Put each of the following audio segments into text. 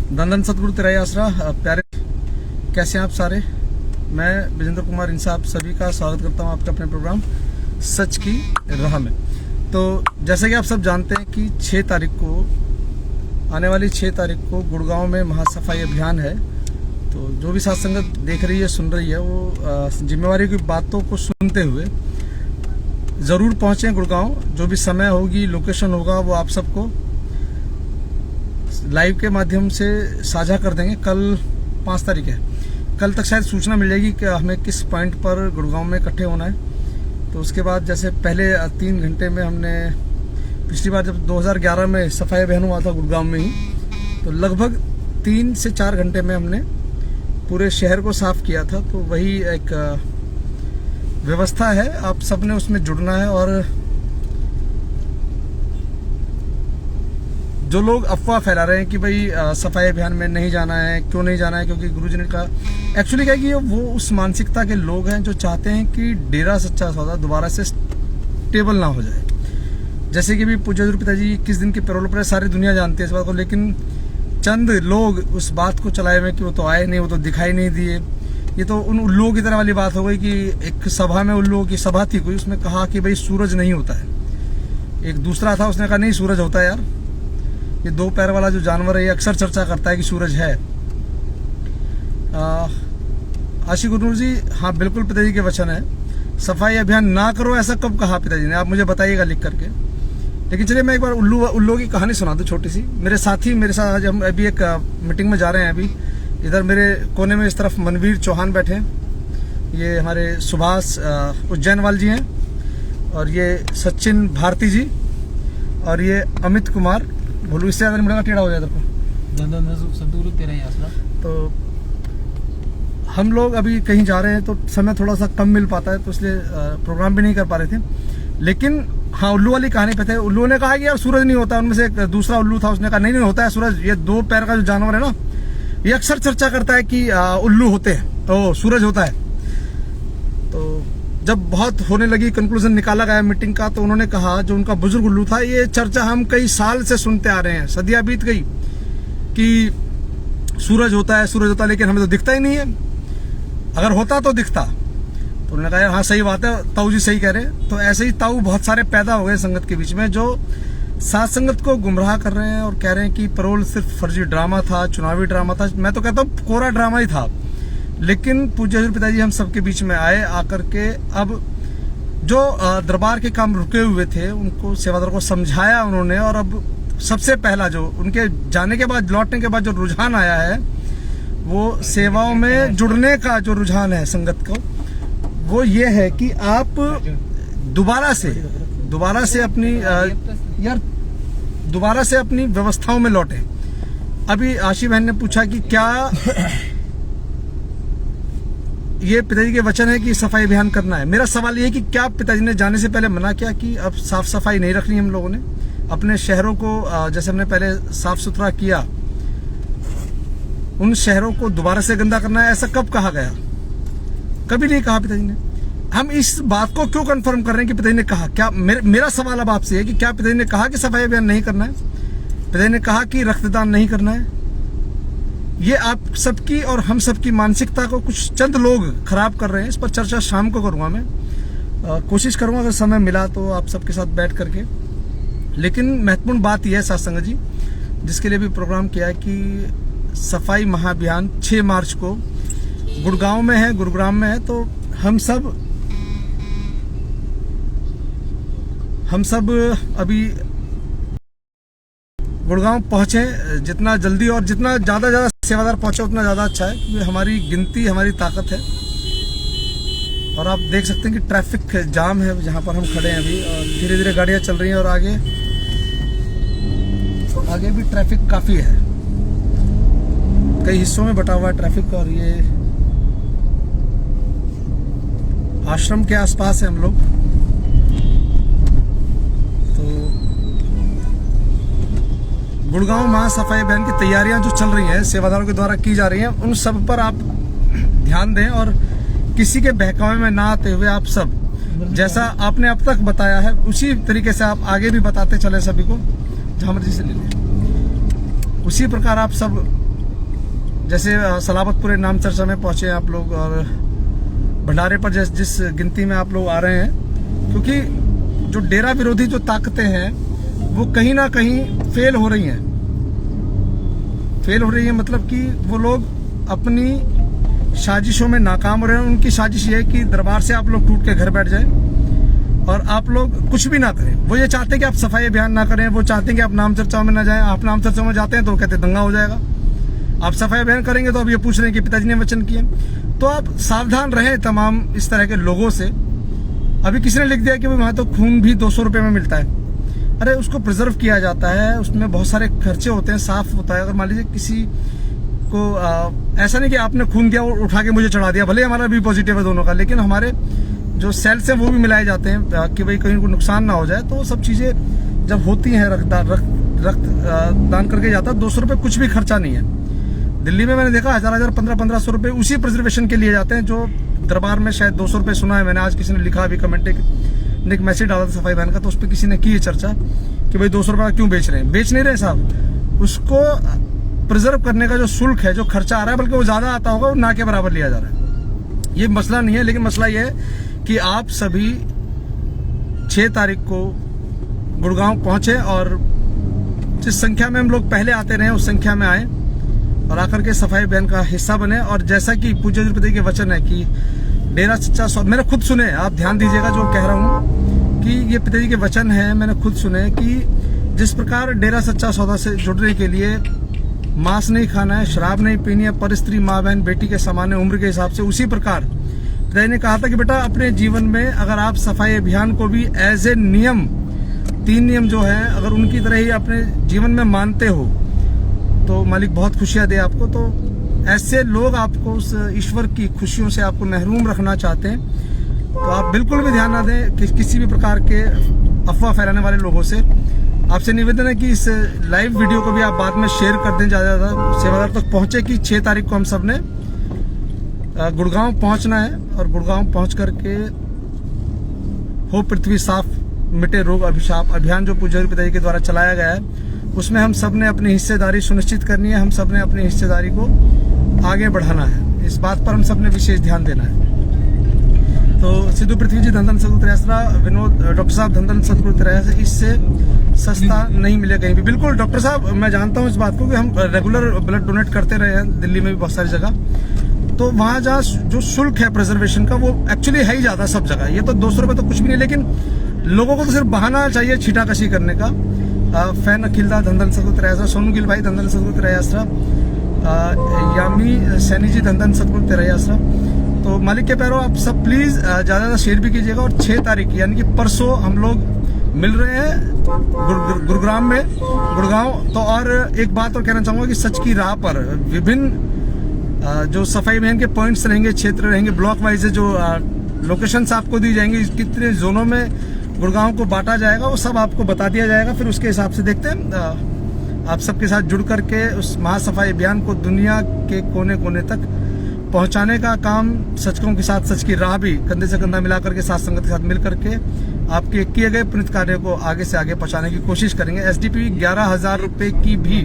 धन धन सतगुरु तेरा ही आसरा। प्यारे कैसे हैं आप सारे। मैं विजेंद्र कुमार इनसा आप सभी का स्वागत करता हूं आपके अपने प्रोग्राम सच की राह में। तो जैसे कि आप सब जानते हैं कि 6 तारीख को आने वाली 6 तारीख को गुड़गांव में महासफाई अभियान है। तो जो भी साथ संगत देख रही है सुन रही है वो जिम्मेवारी की बातों को सुनते हुए ज़रूर पहुँचें गुड़गांव। जो भी समय होगी लोकेशन होगा वो आप सबको लाइव के माध्यम से साझा कर देंगे। कल 5 तारीख है, कल तक शायद सूचना मिल जाएगी कि हमें किस पॉइंट पर गुड़गांव में इकट्ठे होना है। तो उसके बाद जैसे पहले 3 घंटे में हमने पिछली बार जब 2011 में सफाई अभियान हुआ था गुड़गांव में ही, तो लगभग 3 से 4 घंटे में हमने पूरे शहर को साफ किया था। तो वही एक व्यवस्था है, आप सबने उसमें जुड़ना है। और जो लोग अफवाह फैला रहे हैं कि भाई सफाई अभियान में नहीं जाना है, क्यों नहीं जाना है, क्योंकि गुरुजी ने कहा, एक्चुअली क्या है कि वो उस मानसिकता के लोग हैं जो चाहते हैं कि डेरा सच्चा सौदा दोबारा से स्टेबल ना हो जाए। जैसे कि भी पूज्य हजूर पिताजी 21 दिन के पैरोल पर सारी दुनिया जानती है इस बात को, लेकिन चंद लोग उस बात को चलाए हुए कि वो तो आए नहीं, वो तो दिखाई नहीं दिए। ये तो उन उल्लुओं की तरह वाली बात हो गई कि एक सभा में उल्लुओं की सभा थी कोई, उसमें कहा कि भाई सूरज नहीं होता है। एक दूसरा था, उसने कहा नहीं सूरज होता है यार। ये 2 पैर वाला जो जानवर है ये अक्सर चर्चा करता है कि सूरज है। आशी गुरु जी, हाँ बिल्कुल पिताजी के वचन है। सफाई अभियान ना करो ऐसा कब कहा पिताजी ने, आप मुझे बताइएगा लिख करके। लेकिन चलिए मैं एक बार उल्लू की कहानी सुना दूं छोटी सी। मेरे साथी मेरे साथ आज हम अभी एक मीटिंग में जा रहे हैं। अभी इधर मेरे कोने में इस तरफ मनवीर चौहान बैठे हैं, ये हमारे सुभाष उज्जैनवाल जी हैं, और ये सचिन भारती जी, और ये अमित कुमार। बोलू इससे ज्यादा मिलेगा, टेढ़ा हो जाए सतगुरु तेरा ही आसरा। तो हम लोग अभी कहीं जा रहे हैं तो समय थोड़ा सा कम मिल पाता है, तो इसलिए प्रोग्राम भी नहीं कर पा रहे थे। लेकिन हाँ, उल्लू वाली कहानी पे थे। उल्लू ने कहा कि यार सूरज नहीं होता। उनमें से एक दूसरा उल्लू था, उसने कहा नहीं होता है सूरज। ये 2 पैर का जो जानवर है ना, ये अक्सर चर्चा करता है कि उल्लू होते हैं तो सूरज होता है। तो जब बहुत होने लगी, कंक्लूजन निकाला गया मीटिंग का, तो उन्होंने कहा, जो उनका बुजुर्ग उल्लू था, ये चर्चा हम कई साल से सुनते आ रहे हैं, सदियां बीत गई कि सूरज होता है सूरज होता है, लेकिन हमें तो दिखता ही नहीं है। अगर होता तो दिखता। तो उन्होंने कहा हाँ सही बात है, ताऊ जी सही कह रहे हैं। तो ऐसे ही ताऊ बहुत सारे पैदा हो गए संगत के बीच में, जो साथ संगत को गुमराह कर रहे हैं और कह रहे हैं कि पैरोल सिर्फ फर्जी ड्रामा था, चुनावी ड्रामा था। मैं तो कहता हूँ कोरा ड्रामा ही था। लेकिन पूज्य हजूर पिताजी हम सबके बीच में आए, आकर के अब जो दरबार के काम रुके हुए थे उनको सेवादार को समझाया उन्होंने। और अब सबसे पहला जो उनके जाने के बाद, लौटने के बाद जो रुझान आया है, वो सेवाओं में जुड़ने का जो रुझान है संगत को, वो ये है कि आप दोबारा से अपनी व्यवस्थाओं में लौटे। अभी आशी बहन ने पूछा कि क्या ये पिताजी के वचन है कि सफाई अभियान करना है। मेरा सवाल ये है कि क्या पिताजी ने जाने से पहले मना किया कि अब साफ सफाई नहीं रखनी हम लोगों ने, अपने शहरों को जैसे हमने पहले साफ सुथरा किया, उन शहरों को दोबारा से गंदा करना है, ऐसा कब कहा गया? कभी नहीं कहा पिताजी ने। हम इस बात को क्यों कंफर्म कर रहे हैं कि पिताजी ने कहा? क्या मेरा सवाल अब आपसे है कि क्या पिताजी ने कहा कि सफाई अभियान नहीं करना है? पिताजी ने कहा कि रक्तदान नहीं करना है? ये आप सबकी और हम सबकी मानसिकता को कुछ चंद लोग खराब कर रहे हैं। इस पर चर्चा शाम को करूंगा मैं, कोशिश करूंगा अगर समय मिला तो आप सबके साथ बैठ करके। लेकिन महत्वपूर्ण बात यह है साथ संगत जी, जिसके लिए भी प्रोग्राम किया है, कि सफाई महाअभियान 6 मार्च को गुड़गांव में है, गुरुग्राम में है। तो हम सब अभी गुड़गांव पहुंचे, जितना जल्दी और जितना ज्यादा सेवादार पहुंचे उतना ज्यादा अच्छा है, क्योंकि हमारी गिनती हमारी ताकत है। और आप देख सकते हैं कि ट्रैफिक जाम है जहां पर हम खड़े हैं अभी, और धीरे धीरे गाड़ियां चल रही हैं, और आगे भी ट्रैफिक काफी है, कई हिस्सों में बटा हुआ है ट्रैफिक। और ये आश्रम के आसपास है हम लोग। गुड़गांव महासफाई अभियान की तैयारियां जो चल रही हैं, सेवादारों के द्वारा की जा रही हैं, उन सब पर आप ध्यान दें। और किसी के बहकावे में ना आते हुए आप सब, जैसा आपने अब तक बताया है, उसी तरीके से आप आगे भी बताते चले सभी को, जहां मर्जी से ले लें। उसी प्रकार आप सब जैसे सलाबतपुर नाम चर्चा में पहुंचे आप लोग, और भंडारे पर जिस गिनती में आप लोग आ रहे हैं, क्योंकि जो डेरा विरोधी जो ताकतें हैं वो कहीं ना कहीं फेल हो रही हैं। मतलब कि वो लोग अपनी साजिशों में नाकाम हो रहे हैं। उनकी साजिश ये है कि दरबार से आप लोग टूट के घर बैठ जाएं और आप लोग कुछ भी ना करें। वो ये चाहते हैं कि आप सफाई अभियान ना करें, वो चाहते हैं कि आप नाम चर्चाओं में ना जाएं। आप नाम चर्चाओं में जाते हैं तो कहते हैं दंगा हो जाएगा। आप सफाई अभियान करेंगे तो अब ये पूछ रहे हैं कि पिताजी ने वचन किए। तो आप सावधान रहें तमाम इस तरह के लोगों से। अभी किसी ने लिख दिया कि वहां तो खून भी 200 रुपए में मिलता है। अरे उसको प्रिजर्व किया जाता है, उसमें बहुत सारे खर्चे होते हैं, साफ होता है। अगर मान लीजिए किसी को ऐसा नहीं कि आपने खून दिया और उठा के मुझे चढ़ा दिया, भले हमारा भी पॉजिटिव है दोनों का, लेकिन हमारे जो सेल्स हैं वो भी मिलाए जाते हैं कि भाई कहीं को नुकसान ना हो जाए। तो वो सब चीजें जब होती हैं, रक्त दान करके जाता है। 200 रुपए कुछ भी खर्चा नहीं है। दिल्ली में मैंने देखा 1000 1500 रुपए उसी प्रिजर्वेशन के लिए जाते हैं, जो दरबार में शायद 200 रुपए सुना है मैंने। आज किसी ने लिखा अभी कमेंट एक मैसेज डाला था सफाई बहन का, तो उस पर किसी ने की है चर्चा कि भाई 200 रुपए क्यों बेच रहे हैं। बेच नहीं रहे साहब, उसको प्रिजर्व करने का जो शुल्क है, जो खर्चा आ रहा है, बल्कि वो ज्यादा आता होगा, वो ना के बराबर लिया जा रहा है। ये मसला नहीं है, लेकिन मसला ये है कि आप सभी 6 तारीख को गुड़गांव पहुंचे और जिस संख्या में हम लोग पहले आते रहे उस संख्या में आए और आकर के सफाई अभियान का हिस्सा बने। और जैसा कि पूज्य पिताजी के वचन है कि डेरा सच्चा सौदा, मैंने खुद सुने, आप ध्यान दीजिएगा जो कह रहा हूं कि ये पिताजी के वचन है, मैंने खुद सुने कि जिस प्रकार डेरा सच्चा सौदा से जुड़ने के लिए मांस नहीं खाना है, शराब नहीं पीनी है, पर स्त्री माँ बहन बेटी के समान है उम्र के हिसाब से, उसी प्रकार पिताजी ने कहा था कि बेटा अपने जीवन में अगर आप सफाई अभियान को भी एज ए नियम, 3 नियम जो है, अगर उनकी तरह ही अपने जीवन में मानते हो तो मालिक बहुत खुशियां दे आपको। तो ऐसे लोग आपको उस ईश्वर की खुशियों से आपको महरूम रखना चाहते हैं, तो आप बिल्कुल भी ध्यान ना दें कि किसी भी प्रकार के अफवाह फैलाने वाले लोगों से। आपसे निवेदन है कि इस लाइव वीडियो को भी आप बाद में शेयर कर दें, ज्यादा सेवादार तक पहुंचे कि 6 तारीख को हम सब ने गुड़गांव पहुंचना है और गुड़गांव पहुंच करके हो पृथ्वी साफ मिटे रोग अभिशाप अभियान जो पूज्य पिताजी के द्वारा चलाया गया है, उसमें हम सब ने अपनी हिस्सेदारी सुनिश्चित करनी है। हम सब ने अपनी हिस्सेदारी को आगे बढ़ाना है, इस बात पर हम सब ने विशेष ध्यान देना है। तो सिद्धू पृथ्वी जी धन धन सतगुरु त्रयासरा, विनोद डॉक्टर साहब धन धन सतगुरु त्रयासरा, इससे सस्ता नहीं मिले कहीं भी। बिल्कुल डॉक्टर साहब, मैं जानता हूँ इस बात को कि हम रेगुलर ब्लड डोनेट करते रहे हैं दिल्ली में भी बहुत सारी जगह, तो वहां जहाँ जो शुल्क है प्रिजर्वेशन का वो एक्चुअली है ही ज्यादा सब जगह। ये तो 200 रुपए तो कुछ भी नहीं, लेकिन लोगों को तो सिर्फ बहाना चाहिए छीटाकशी करने का। फैन अखिलदा धन धन सतगुरु त्रयासरा, सोनू गिल भाई धन धन सतगुरु त्रयासरा, यामी सैनी जी धन धन सतगुरु त्रयासरा। तो मालिक के पैरों आप सब प्लीज ज्यादा शेयर भी कीजिएगा। और 6 तारीख यानी कि परसों हम लोग मिल रहे हैं गुरुग्राम में, गुड़गांव। तो और एक बात और कहना चाहूंगा कि सच की राह पर विभिन्न जो सफाई अभियान के पॉइंट्स रहेंगे, क्षेत्र रहेंगे, ब्लॉक वाइज जो लोकेशंस आपको दी जाएंगी, कितने जोनों में गुड़गांव को बांटा जाएगा, वो सब आपको बता दिया जाएगा। फिर उसके हिसाब से देखते हैं आप सबके साथ जुड़ करके उस महासफाई अभियान को दुनिया के कोने कोने तक पहुंचाने का काम सचकों के साथ सच की राह भी कंधे से कंधा मिला करके साथ संगत के साथ मिल करके आपके किए गए पुनित कार्य को आगे से आगे पहुंचाने की कोशिश करेंगे। एसडीपी 11,000 रुपए की भी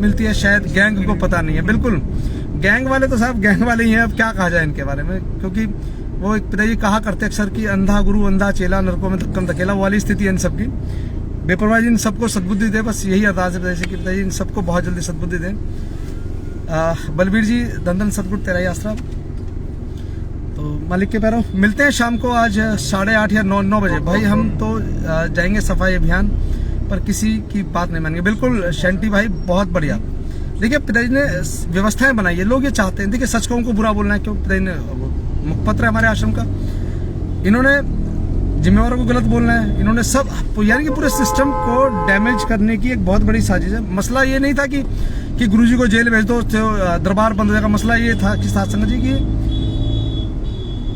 मिलती है, शायद गैंग को पता नहीं है। बिल्कुल गैंग वाले तो साहब गैंग वाले ही हैं, अब क्या कहा जाए इनके बारे में, क्योंकि वो एक पिताजी कहा करते अक्सर कि अंधा गुरु अंधा चेला नरकों में धक्कम धकेला, वो वाली स्थिति है इन सबकी। बेपरवाही इन सबको सद्बुद्धि दे, बस यही अरदास है पिताजी की पिताजी इन सबको बहुत जल्दी सद्बुद्धि दें। बलबीर जी धन सतगुरु तेरा आसरा। तो मालिक के पैरों मिलते हैं शाम को आज 8:30 या 9 बजे। भाई हम तो जाएंगे सफाई अभियान पर किसी की बात नहीं मानेंगे। बिल्कुल शंटी भाई बहुत बढ़िया। देखिए पिताजी ने व्यवस्थाएं बनाई है, लोग ये चाहते हैं। देखिए सच को बुरा बोलना है क्यों, पिताजी ने मुखपत्र है हमारे आश्रम का, इन्होंने जिम्मेवारों को गलत बोलना है, इन्होंने सब यानी कि पूरे सिस्टम को डैमेज करने की एक बहुत बड़ी साजिश है। मसला ये नहीं था कि गुरुजी को जेल भेज दो दरबार बंद हो जाएगा। मसला ये था कि साथ संगत जी की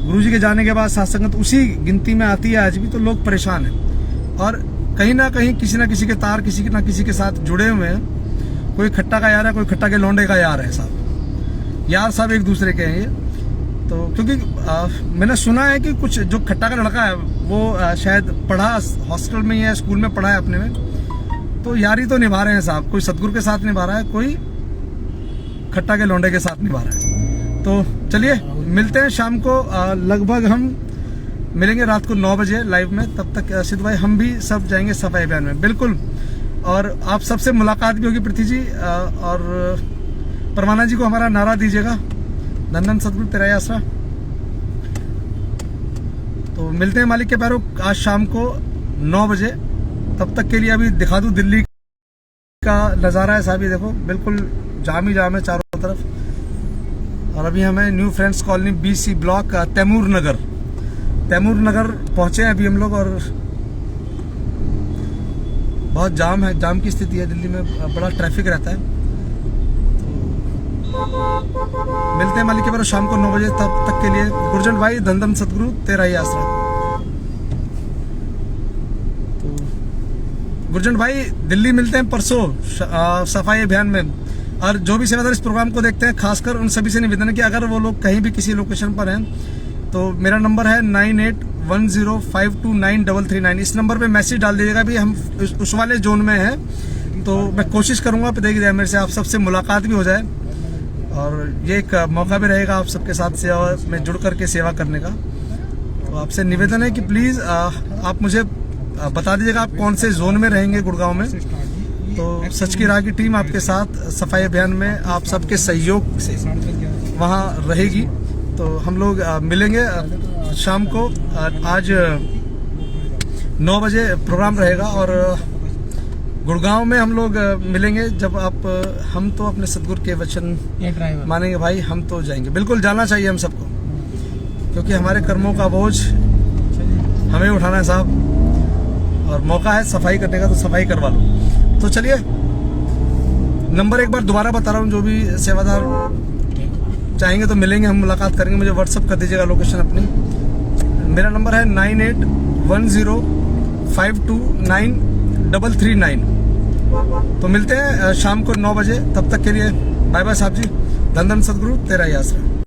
गुरुजी के जाने के बाद साथ संगत उसी गिनती में आती है आज भी, तो लोग परेशान हैं और कहीं ना कहीं किसी ना किसी के तार किसी ना किसी के साथ जुड़े हुए हैं। कोई खट्टा का यार है, कोई खट्टा के लौंडे का यार है साहब, यार साहब एक दूसरे के हैं ये। तो क्योंकि मैंने सुना है कि कुछ जो खट्टा का लड़का है वो शायद पढ़ा हॉस्टल में या स्कूल में पढ़ा है अपने में, तो यारी तो निभा रहे हैं साहब। कोई सतगुरु के साथ निभा रहा है, कोई खट्टा के लौंडे के साथ निभा रहा है। तो चलिए मिलते हैं शाम को, लगभग हम मिलेंगे रात को 9 बजे लाइव में। तब तक सिद्ध भाई हम भी सब जाएंगे सफाई अभियान में, बिल्कुल। और आप सबसे मुलाकात भी होगी पृथ्वी जी, और परमाना जी को हमारा नारा दीजिएगा, धन धन सतगुरु तेरा ही आसरा। तो मिलते हैं मालिक के पैरों आज शाम को 9 बजे। तब तक के लिए अभी दिखा दूं दिल्ली का नज़ारा है साहब, ये देखो बिल्कुल जाम ही जाम है चारों तरफ। और अभी हमें New Friends Colony BC block Taimur Nagar पहुंचे हैं अभी हम लोग। और बहुत जाम है, जाम की स्थिति है दिल्ली में, बड़ा ट्रैफिक रहता है। तो मिलते हैं मालिक के पैरों शाम को 9 बजे। तब तक के लिए गुरजन भाई धन धन सतगुरु तेरा ही आसरा। तो गुरजन भाई दिल्ली मिलते हैं परसों सफाई अभियान में। और जो भी सेवादार इस प्रोग्राम को देखते हैं, खासकर उन सभी से निवेदन है कि अगर वो लोग कहीं भी किसी लोकेशन पर हैं तो मेरा नंबर है 9810529339। इस नंबर पे मैसेज डाल दीजिएगा भी हम उस वाले जोन में हैं। तो मैं कोशिश करूंगा देखिए मेरे से आप सबसे मुलाकात भी हो जाए, और ये एक मौका भी रहेगा आप सबके साथ सेवा में जुड़ करके सेवा करने का। तो आपसे निवेदन है कि प्लीज़ आप मुझे बता दीजिएगा आप कौन से जोन में रहेंगे गुड़गांव में। तो सच की राह की टीम आपके साथ सफाई अभियान में आप सबके सहयोग से वहाँ रहेगी। तो हम लोग मिलेंगे शाम को, आज 9 बजे प्रोग्राम रहेगा। और गुड़गांव में हम लोग मिलेंगे जब हम तो अपने सतगुरु के वचन मानेंगे भाई, हम तो जाएंगे, बिल्कुल जाना चाहिए हम सबको, क्योंकि हमारे कर्मों का बोझ हमें उठाना है साहब। और मौका है सफाई करने का तो सफाई करवा लो। तो चलिए नंबर एक बार दोबारा बता रहा हूँ, जो भी सेवादार चाहेंगे तो मिलेंगे, हम मुलाकात करेंगे। मुझे व्हाट्सअप कर दीजिएगा लोकेशन अपनी। मेरा नंबर है 9810529339। तो मिलते हैं शाम को 9 बजे। तब तक के लिए बाय बाय साहब जी, धन धन सतगुरु तेरा ही आसरा।